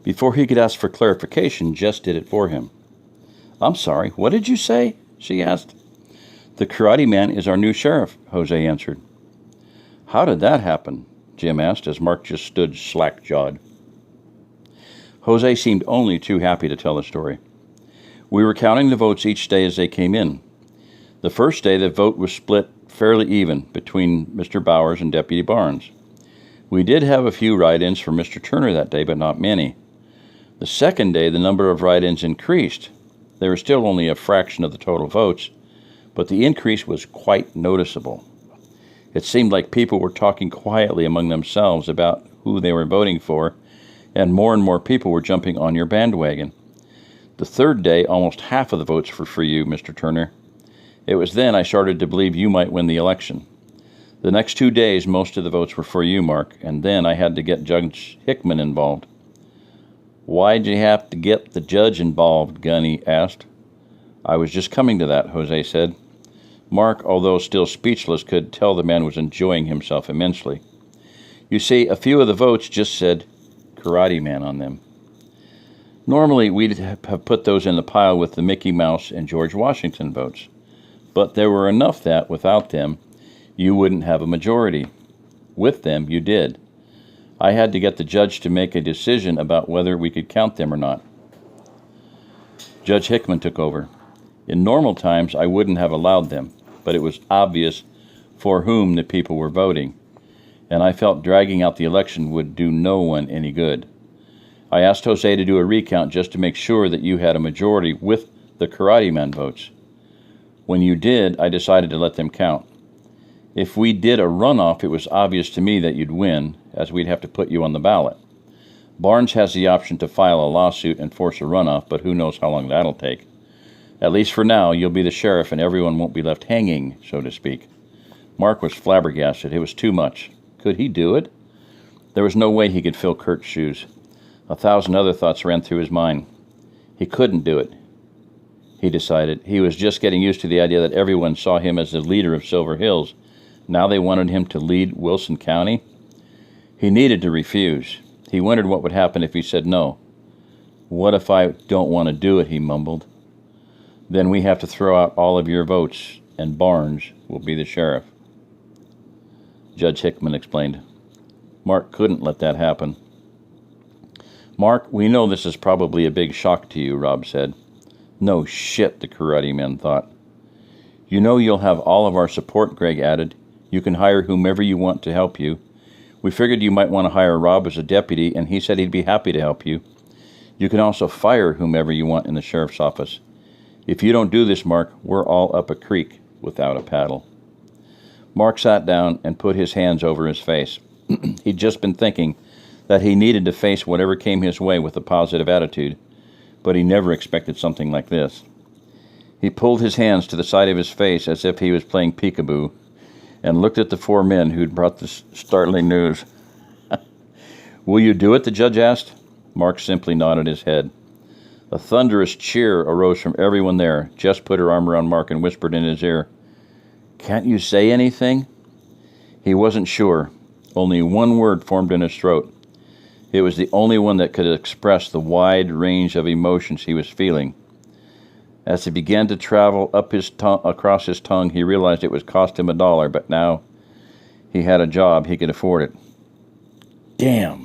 Before he could ask for clarification, Jess did it for him. "I'm sorry, what did you say?" she asked. "The Karate Man is our new sheriff," Jose answered. "How did that happen?" Jim asked as Mark just stood slack-jawed. Jose seemed only too happy to tell the story. "We were counting the votes each day as they came in. The first day the vote was split fairly even between Mr. Bowers and Deputy Barnes. We did have a few write-ins for Mr. Turner that day, but not many. The second day the number of write-ins increased. They were still only a fraction of the total votes, but the increase was quite noticeable. It seemed like people were talking quietly among themselves about who they were voting for, and more people were jumping on your bandwagon. The third day, almost half of the votes were for you, Mr. Turner. It was then I started to believe you might win the election. The next 2 days, most of the votes were for you, Mark, and then I had to get Judge Hickman involved." "Why'd you have to get the judge involved?" Gunny asked. "I was just coming to that," Jose said. Mark, although still speechless, could tell the man was enjoying himself immensely. "You see, a few of the votes just said Karate Man on them. Normally, we'd have put those in the pile with the Mickey Mouse and George Washington votes. But there were enough that, without them, you wouldn't have a majority. With them, you did. I had to get the judge to make a decision about whether we could count them or not." Judge Hickman took over. "In normal times, I wouldn't have allowed them, but it was obvious for whom the people were voting, and I felt dragging out the election would do no one any good. I asked Jose to do a recount just to make sure that you had a majority with the Karate Man votes. When you did, I decided to let them count. If we did a runoff, it was obvious to me that you'd win, as we'd have to put you on the ballot. Barnes has the option to file a lawsuit and force a runoff, but who knows how long that'll take. At least for now, you'll be the sheriff and everyone won't be left hanging, so to speak." Mark was flabbergasted. It was too much. Could he do it? There was no way he could fill Kurt's shoes. 1,000 other thoughts ran through his mind. He couldn't do it, he decided. He was just getting used to the idea that everyone saw him as the leader of Silver Hills. Now they wanted him to lead Wilson County? He needed to refuse. He wondered what would happen if he said no. "What if I don't want to do it?" he mumbled. "Then we have to throw out all of your votes, and Barnes will be the sheriff." Judge Hickman explained. Mark couldn't let that happen. "Mark, we know this is probably a big shock to you," Rob said. "No shit," the Karate Man thought. "You know you'll have all of our support," Greg added. "You can hire whomever you want to help you. We figured you might want to hire Rob as a deputy, and he said he'd be happy to help you. You can also fire whomever you want in the sheriff's office. If you don't do this, Mark, we're all up a creek without a paddle." Mark sat down and put his hands over his face. He'd just been thinking that he needed to face whatever came his way with a positive attitude, but he never expected something like this. He pulled his hands to the side of his face as if he was playing peekaboo, and looked at the 4 men who'd brought the startling news. "Will you do it?" the judge asked. Mark simply nodded his head. A thunderous cheer arose from everyone there. Jess put her arm around Mark and whispered in his ear, "Can't you say anything?" He wasn't sure. Only one word formed in his throat. It was the only one that could express the wide range of emotions he was feeling. As it began to travel up across his tongue, he realized it would cost him $1, but now he had a job, he could afford it. "Damn!"